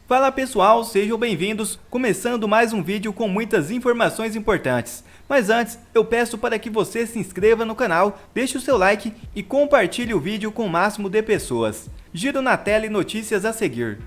Fala pessoal, sejam bem-vindos, começando mais um vídeo com muitas informações importantes. Mas antes, eu peço para que você se inscreva no canal, deixe o seu like e compartilhe o vídeo com o máximo de pessoas. Giro na tela e notícias a seguir.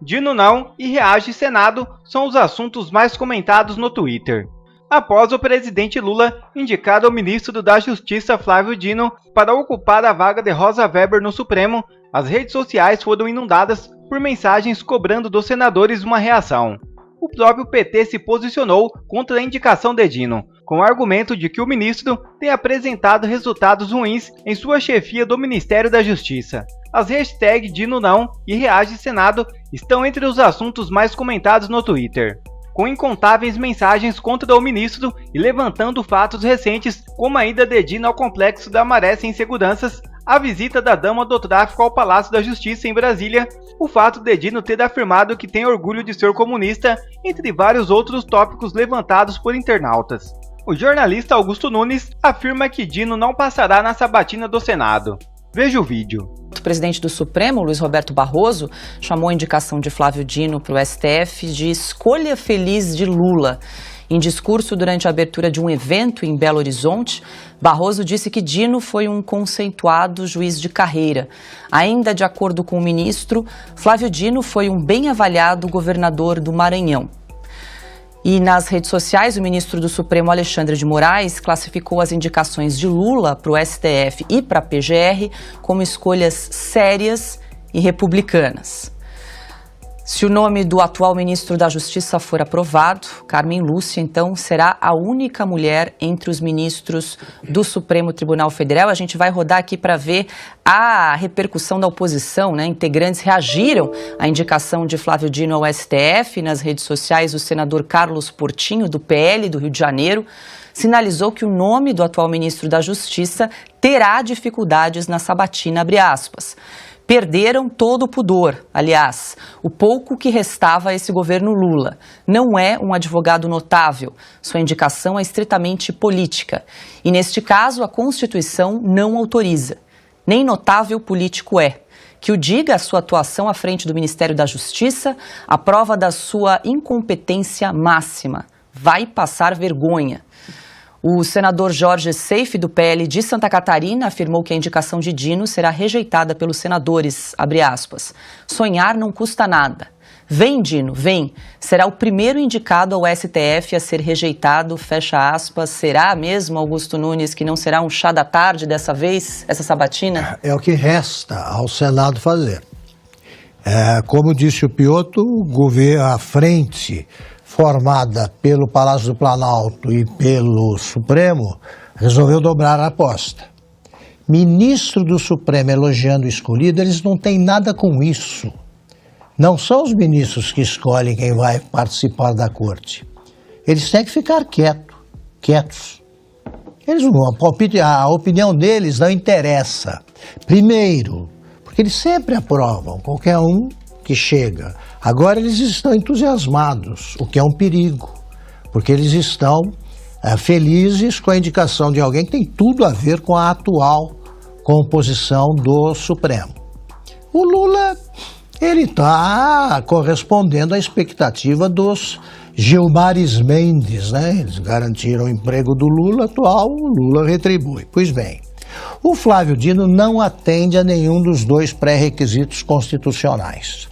Dino não e reage Senado são os assuntos mais comentados no Twitter. Após o presidente Lula indicar o ministro da Justiça Flávio Dino para ocupar a vaga de Rosa Weber no Supremo, as redes sociais foram inundadas por mensagens cobrando dos senadores uma reação. O próprio PT se posicionou contra a indicação de Dino, com o argumento de que o ministro tem apresentado resultados ruins em sua chefia do Ministério da Justiça. As hashtags Dino não e reage Senado estão entre os assuntos mais comentados no Twitter, com incontáveis mensagens contra o ministro e levantando fatos recentes, como a ida de Dino ao Complexo da Maré sem seguranças, a visita da dama do tráfico ao Palácio da Justiça em Brasília, o fato de Dino ter afirmado que tem orgulho de ser comunista, entre vários outros tópicos levantados por internautas. O jornalista Augusto Nunes afirma que Dino não passará na sabatina do Senado. Veja o vídeo. O presidente do Supremo, Luiz Roberto Barroso, chamou a indicação de Flávio Dino para o STF de escolha feliz de Lula. Em discurso durante a abertura de um evento em Belo Horizonte, Barroso disse que Dino foi um conceituado juiz de carreira. Ainda de acordo com o ministro, Flávio Dino foi um bem avaliado governador do Maranhão. E nas redes sociais, o ministro do Supremo, Alexandre de Moraes, classificou as indicações de Lula para o STF e para a PGR como escolhas sérias e republicanas. Se o nome do atual ministro da Justiça for aprovado, Carmen Lúcia, então, será a única mulher entre os ministros do Supremo Tribunal Federal. A gente vai rodar aqui para ver a repercussão da oposição, né? Integrantes reagiram à indicação de Flávio Dino ao STF. Nas redes sociais, o senador Carlos Portinho, do PL do Rio de Janeiro, sinalizou que o nome do atual ministro da Justiça terá dificuldades na sabatina, abre aspas. Perderam todo o pudor, aliás, o pouco que restava a esse governo Lula. Não é um advogado notável, sua indicação é estritamente política. E neste caso, a Constituição não autoriza. Nem notável político é. Que o diga a sua atuação à frente do Ministério da Justiça, a prova da sua incompetência máxima. Vai passar vergonha. O senador Jorge Seife, do PL de Santa Catarina, afirmou que a indicação de Dino será rejeitada pelos senadores, abre aspas. Sonhar não custa nada. Vem, Dino, vem. Será o primeiro indicado ao STF a ser rejeitado, fecha aspas. Será mesmo, Augusto Nunes, que não será um chá da tarde dessa vez, essa sabatina? É o que resta ao Senado fazer. Como disse o Piotto, a frente formada pelo Palácio do Planalto e pelo Supremo, resolveu dobrar a aposta. Ministro do Supremo elogiando o escolhido, eles não têm nada com isso. Não são os ministros que escolhem quem vai participar da corte. Eles têm que ficar quietos. A opinião deles não interessa. Primeiro, porque eles sempre aprovam qualquer um que chega. Agora eles estão entusiasmados, o que é um perigo, porque eles estão felizes com a indicação de alguém que tem tudo a ver com a atual composição do Supremo. O Lula, ele está correspondendo à expectativa dos Gilmares Mendes, né? Eles garantiram o emprego do Lula atual, o Lula retribui. Pois bem, o Flávio Dino não atende a nenhum dos dois pré-requisitos constitucionais.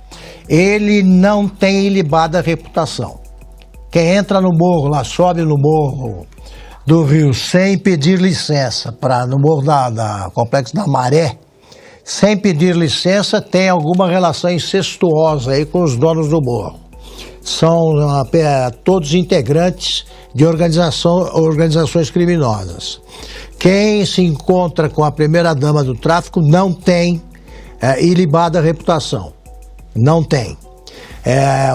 Ele não tem ilibada reputação. Quem entra no morro, lá sobe no morro do Rio sem pedir licença, no morro da Complexo da Maré, sem pedir licença, tem alguma relação incestuosa aí com os donos do morro. São todos integrantes de organizações criminosas. Quem se encontra com a primeira-dama do tráfico não tem ilibada reputação. Não tem.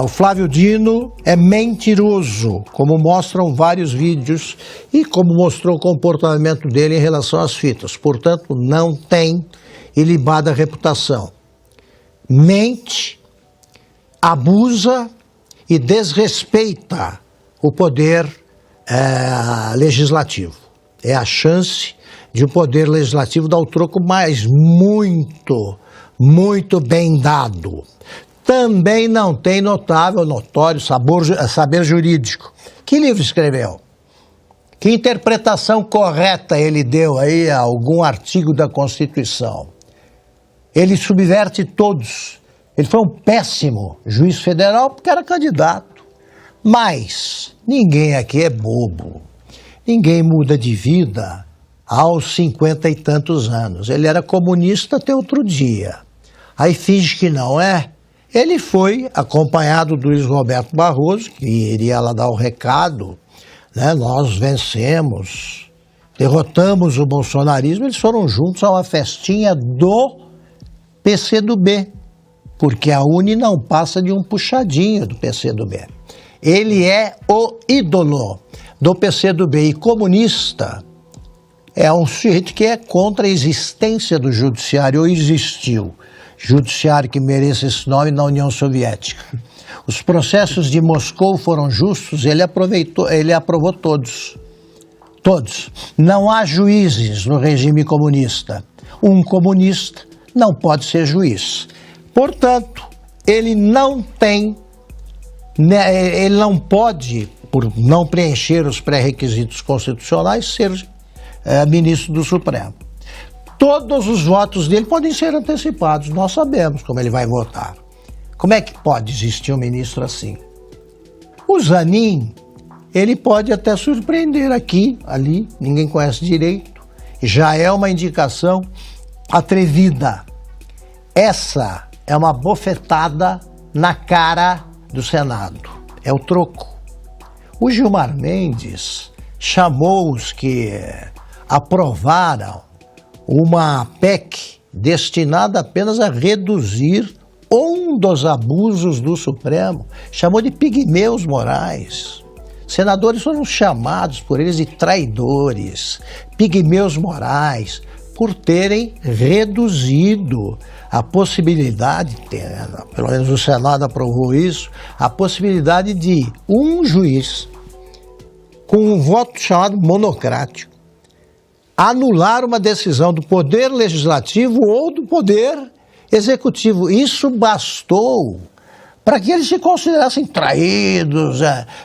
O Flávio Dino é mentiroso, como mostram vários vídeos e como mostrou o comportamento dele em relação às fitas. Portanto, não tem ilibada reputação. Mente, abusa e desrespeita o poder legislativo. É a chance de o poder legislativo dar o troco, mas muito bem dado. Também não tem notório saber jurídico. Que livro escreveu? Que interpretação correta ele deu aí a algum artigo da Constituição? Ele subverte todos. Ele foi um péssimo juiz federal porque era candidato. Mas ninguém aqui é bobo. Ninguém muda de vida aos 50 e tantos anos. Ele era comunista até outro dia. Aí finge que não é. Ele foi acompanhado do Luiz Roberto Barroso, que iria lá dar o recado, né? Nós vencemos, derrotamos o bolsonarismo. Eles foram juntos a uma festinha do PCdoB, porque a UNE não passa de um puxadinho do PCdoB. Ele é o ídolo do PCdoB e comunista. É um sujeito que é contra a existência do judiciário, ou existiu. Judiciário que mereça esse nome na União Soviética. Os processos de Moscou foram justos, ele aprovou todos. Todos. Não há juízes no regime comunista. Um comunista não pode ser juiz. Portanto, ele não pode, por não preencher os pré-requisitos constitucionais, ser ministro do Supremo. Todos os votos dele podem ser antecipados, nós sabemos como ele vai votar. Como é que pode existir um ministro assim? O Zanin, ele pode até surpreender aqui, ali, ninguém conhece direito, já é uma indicação atrevida. Essa é uma bofetada na cara do Senado, é o troco. O Gilmar Mendes chamou os que aprovaram uma PEC destinada apenas a reduzir um dos abusos do Supremo, chamou de pigmeus morais. Senadores foram chamados por eles de traidores, pigmeus morais, por terem reduzido a possibilidade, pelo menos o Senado aprovou isso, a possibilidade de um juiz, com um voto chamado monocrático, anular uma decisão do Poder Legislativo ou do Poder Executivo. Isso bastou para que eles se considerassem traídos.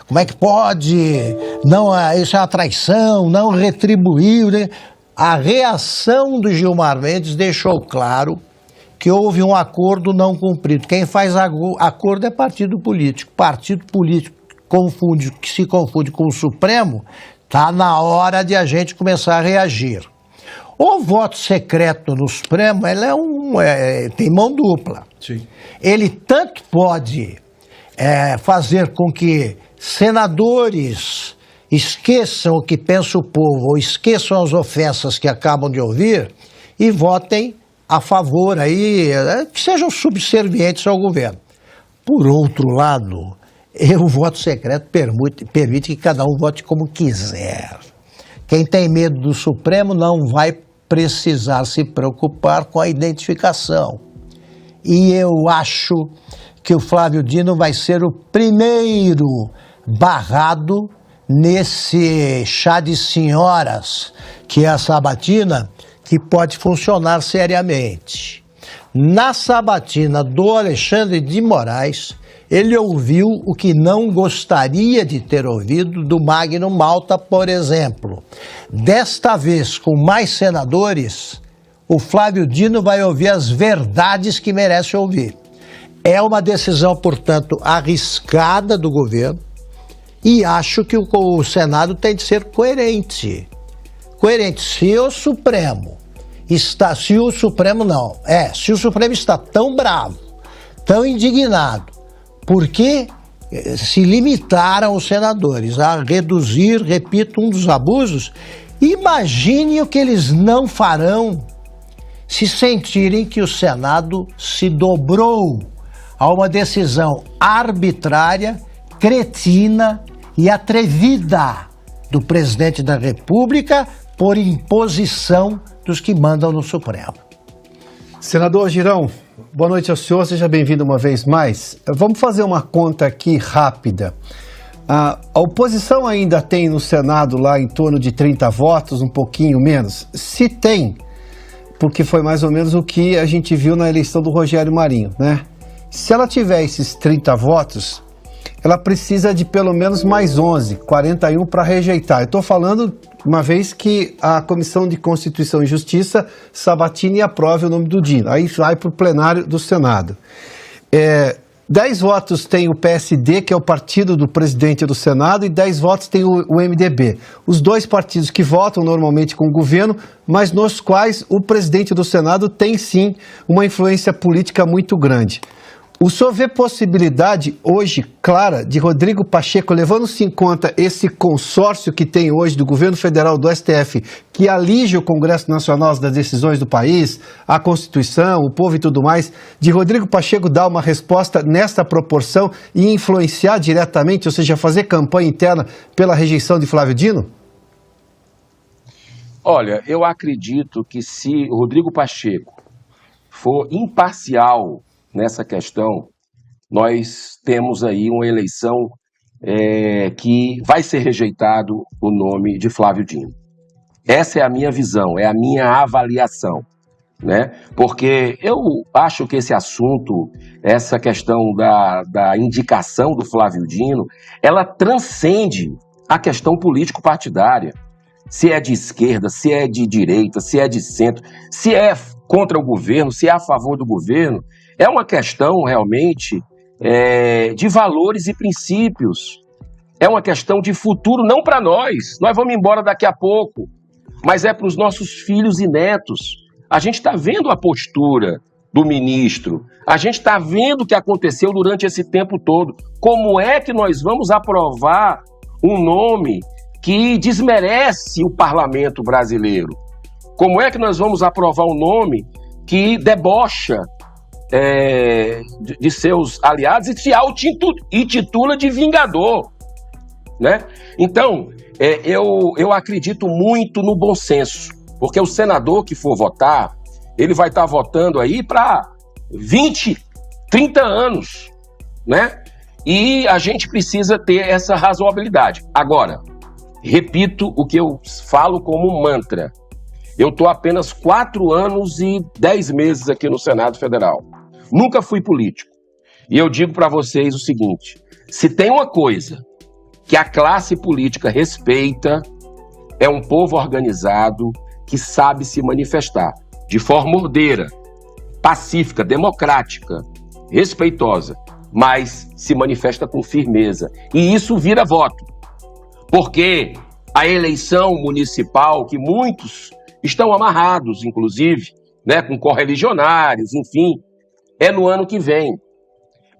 Como é que pode? Não, isso é uma traição, não retribuiu. Né? A reação do Gilmar Mendes deixou claro que houve um acordo não cumprido. Quem faz acordo é partido político. Partido político que se confunde com o Supremo. Está na hora de a gente começar a reagir. O voto secreto no Supremo tem mão dupla. Sim. Ele tanto pode fazer com que senadores esqueçam o que pensa o povo, ou esqueçam as ofensas que acabam de ouvir e votem a favor, que sejam subservientes ao governo. Por outro lado, o voto secreto permite que cada um vote como quiser. Quem tem medo do Supremo não vai precisar se preocupar com a identificação. E eu acho que o Flávio Dino vai ser o primeiro barrado nesse chá de senhoras, que é a sabatina, que pode funcionar seriamente. Na sabatina do Alexandre de Moraes, ele ouviu o que não gostaria de ter ouvido do Magno Malta, por exemplo. Desta vez, com mais senadores, o Flávio Dino vai ouvir as verdades que merece ouvir. É uma decisão, portanto, arriscada do governo e acho que o Senado tem de ser coerente. Se o Supremo está tão bravo, tão indignado, porque se limitaram os senadores a reduzir, repito, um dos abusos, imagine o que eles não farão se sentirem que o Senado se dobrou a uma decisão arbitrária, cretina e atrevida do presidente da República por imposição dos que mandam no Supremo. Senador Girão, boa noite ao senhor, seja bem-vindo uma vez mais. Vamos fazer uma conta aqui rápida. A oposição ainda tem no Senado lá em torno de 30 votos, um pouquinho menos. Se tem, porque foi mais ou menos o que a gente viu na eleição do Rogério Marinho, né? Se ela tiver esses 30 votos, ela precisa de pelo menos mais 11, 41 para rejeitar. Eu estou falando uma vez que a Comissão de Constituição e Justiça sabatine e aprove o nome do Dino. Aí vai para o plenário do Senado. 10 votos tem o PSD, que é o partido do presidente do Senado, e 10 votos tem o MDB. Os dois partidos que votam normalmente com o governo, mas nos quais o presidente do Senado tem sim uma influência política muito grande. O senhor vê possibilidade hoje, clara, de Rodrigo Pacheco, levando-se em conta esse consórcio que tem hoje do governo federal, do STF, que alige o Congresso Nacional das decisões do país, a Constituição, o povo e tudo mais, de Rodrigo Pacheco dar uma resposta nesta proporção e influenciar diretamente, ou seja, fazer campanha interna pela rejeição de Flávio Dino? Olha, eu acredito que se Rodrigo Pacheco for imparcial nessa questão, nós temos aí uma eleição que vai ser rejeitado o nome de Flávio Dino. Essa é a minha visão, é a minha avaliação, né? Porque eu acho que esse assunto, essa questão da indicação do Flávio Dino, ela transcende a questão político-partidária. Se é de esquerda, se é de direita, se é de centro, se é contra o governo, se é a favor do governo. É uma questão realmente de valores e princípios. É uma questão de futuro, não para nós. Nós vamos embora daqui a pouco, mas é para os nossos filhos e netos. A gente está vendo a postura do ministro. A gente está vendo o que aconteceu durante esse tempo todo. Como é que nós vamos aprovar um nome que desmerece o parlamento brasileiro? Como é que nós vamos aprovar um nome que debocha de seus aliados e se auto-intitula de vingador, né? Então, eu acredito muito no bom senso, porque o senador que for votar, ele vai estar votando aí para 20, 30 anos, né? E a gente precisa ter essa razoabilidade. Agora, repito o que eu falo como mantra. Eu estou apenas 4 anos e 10 meses aqui no Senado Federal. Nunca fui político. E eu digo para vocês o seguinte: se tem uma coisa que a classe política respeita, é um povo organizado que sabe se manifestar de forma ordeira, pacífica, democrática, respeitosa, mas se manifesta com firmeza. E isso vira voto. Porque a eleição municipal, que muitos estão amarrados, inclusive, né, com correligionários, enfim, é no ano que vem.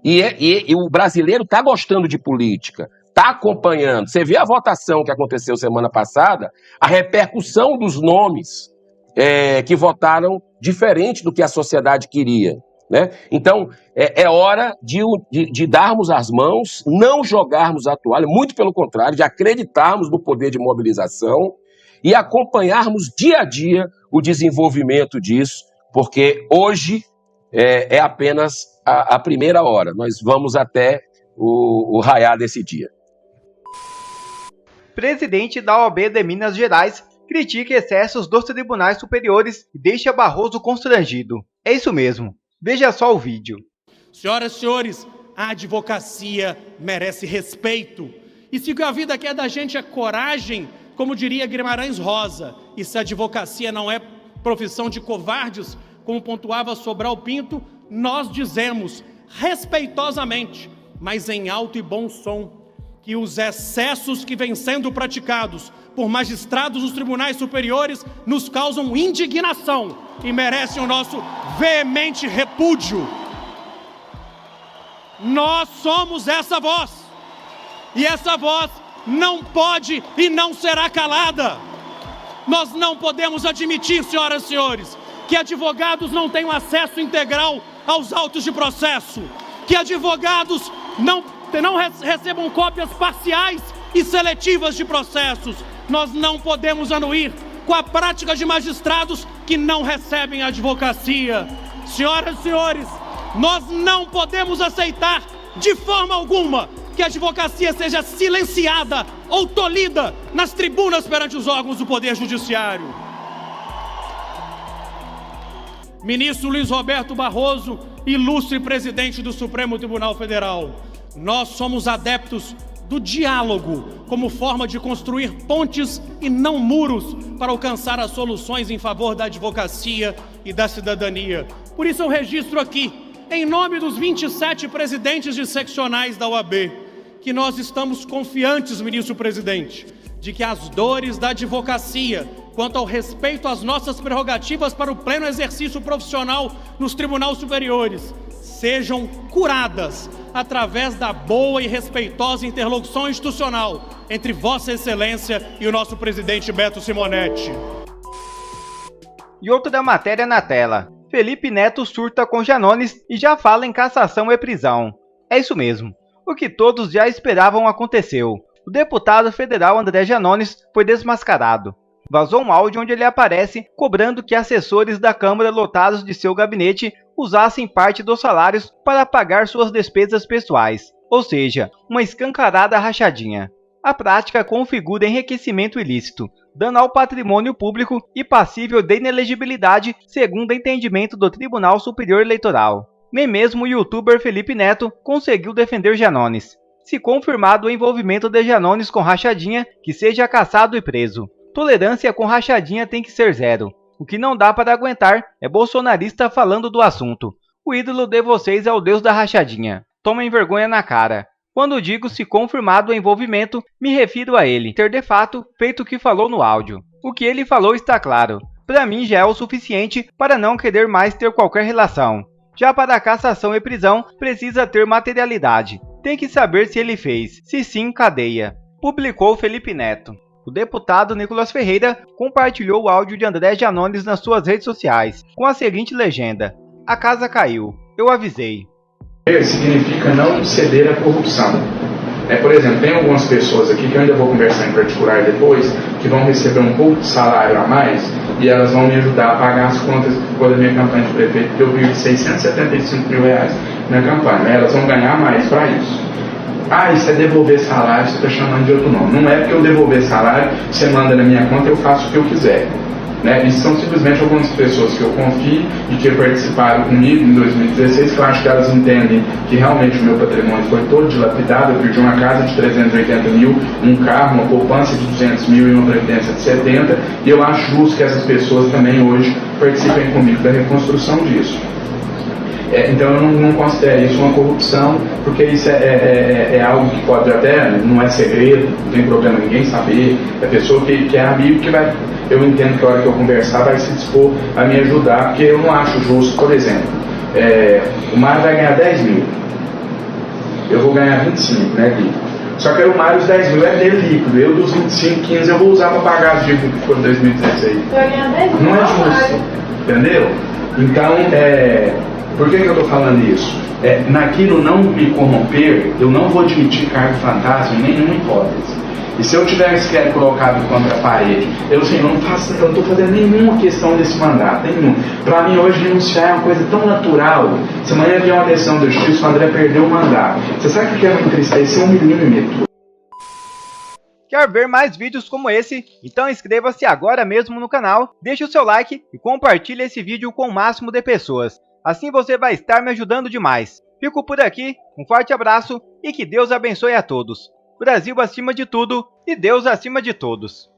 E o brasileiro está gostando de política, está acompanhando. Você vê a votação que aconteceu semana passada, a repercussão dos nomes que votaram diferente do que a sociedade queria, né? Então, é hora de darmos as mãos, não jogarmos a toalha, muito pelo contrário, de acreditarmos no poder de mobilização e acompanharmos dia a dia o desenvolvimento disso, porque hoje é apenas a primeira hora. Nós vamos até o raiar desse dia. Presidente da OAB de Minas Gerais critica excessos dos tribunais superiores e deixa Barroso constrangido. É isso mesmo. Veja só o vídeo. Senhoras e senhores, a advocacia merece respeito. E se o que a vida quer da gente é coragem, como diria Guimarães Rosa, e se a advocacia não é profissão de covardes, como pontuava Sobral Pinto, nós dizemos, respeitosamente, mas em alto e bom som, que os excessos que vêm sendo praticados por magistrados dos tribunais superiores nos causam indignação e merecem o nosso veemente repúdio. Nós somos essa voz, e essa voz não pode e não será calada. Nós não podemos admitir, senhoras e senhores, que advogados não tenham acesso integral aos autos de processo, que advogados não recebam cópias parciais e seletivas de processos. Nós não podemos anuir com a prática de magistrados que não recebem a advocacia. Senhoras e senhores, nós não podemos aceitar de forma alguma que a advocacia seja silenciada ou tolhida nas tribunas perante os órgãos do Poder Judiciário. Ministro Luiz Roberto Barroso, ilustre presidente do Supremo Tribunal Federal, nós somos adeptos do diálogo como forma de construir pontes e não muros para alcançar as soluções em favor da advocacia e da cidadania. Por isso eu registro aqui, em nome dos 27 presidentes de seccionais da OAB, que nós estamos confiantes, ministro presidente, de que as dores da advocacia, quanto ao respeito às nossas prerrogativas para o pleno exercício profissional nos tribunais superiores, sejam curadas através da boa e respeitosa interlocução institucional entre Vossa Excelência e o nosso presidente Beto Simonetti. E outra matéria na tela. Felipe Neto surta com Janones e já fala em cassação e prisão. É isso mesmo. O que todos já esperavam aconteceu. O deputado federal André Janones foi desmascarado. Vazou um áudio onde ele aparece cobrando que assessores da Câmara lotados de seu gabinete usassem parte dos salários para pagar suas despesas pessoais, ou seja, uma escancarada rachadinha. A prática configura enriquecimento ilícito, dano ao patrimônio público e passível de inelegibilidade, segundo entendimento do Tribunal Superior Eleitoral. Nem mesmo o youtuber Felipe Neto conseguiu defender Janones. Se confirmado o envolvimento de Janones com rachadinha, que seja cassado e preso. Tolerância com rachadinha tem que ser zero. O que não dá para aguentar é bolsonarista falando do assunto. O ídolo de vocês é o deus da rachadinha. Tomem vergonha na cara. Quando digo se confirmado o envolvimento, me refiro a ele ter de fato feito o que falou no áudio. O que ele falou está claro. Para mim já é o suficiente para não querer mais ter qualquer relação. Já para a cassação e prisão, precisa ter materialidade. Tem que saber se ele fez. Se sim, cadeia. Publicou Felipe Neto. O deputado Nicolas Ferreira compartilhou o áudio de André Janones nas suas redes sociais, com a seguinte legenda: "A casa caiu, eu avisei." Significa não ceder à corrupção. Por exemplo, tem algumas pessoas aqui que eu ainda vou conversar em particular depois, que vão receber um pouco de salário a mais e elas vão me ajudar a pagar as contas da minha campanha de prefeito, porque eu perdi R$675 mil na campanha. Elas vão ganhar mais para isso. Isso é devolver salário, você está chamando de outro nome. Não é porque eu devolver salário, você manda na minha conta, eu faço o que eu quiser. Isso são simplesmente algumas pessoas que eu confio e que participaram comigo em 2016, que eu acho que elas entendem que realmente o meu patrimônio foi todo dilapidado. Eu perdi uma casa de 380 mil, um carro, uma poupança de 200 mil e uma previdência de 70, e eu acho justo que essas pessoas também hoje participem comigo da reconstrução disso. Então eu não considero isso uma corrupção, porque isso é algo que pode até, não é segredo, não tem problema ninguém saber, é pessoa que é amigo que vai, eu entendo que a hora que eu conversar vai se dispor a me ajudar, porque eu não acho justo, por exemplo, o Mário vai ganhar 10 mil, eu vou ganhar 25, né, líquido. Só que o Mário os 10 mil é dele líquido, eu dos 25, 15 eu vou usar para pagar as dívidas que foram em 2016. Não é justo, entendeu? Então, por que eu estou falando isso? Naquilo não me corromper, eu não vou admitir cargo fantasma em nenhuma hipótese. E se eu tiver sequer colocado contra a parede, eu não estou fazendo nenhuma questão desse mandato, nenhum. Para mim hoje renunciar é uma coisa tão natural. Se amanhã vier uma decisão da justiça, o André perdeu o mandato. Você sabe o que é me entristecer? 1 milímetro. Quer ver mais vídeos como esse? Então inscreva-se agora mesmo no canal, deixe o seu like e compartilhe esse vídeo com o máximo de pessoas. Assim você vai estar me ajudando demais. Fico por aqui, um forte abraço e que Deus abençoe a todos. Brasil acima de tudo e Deus acima de todos.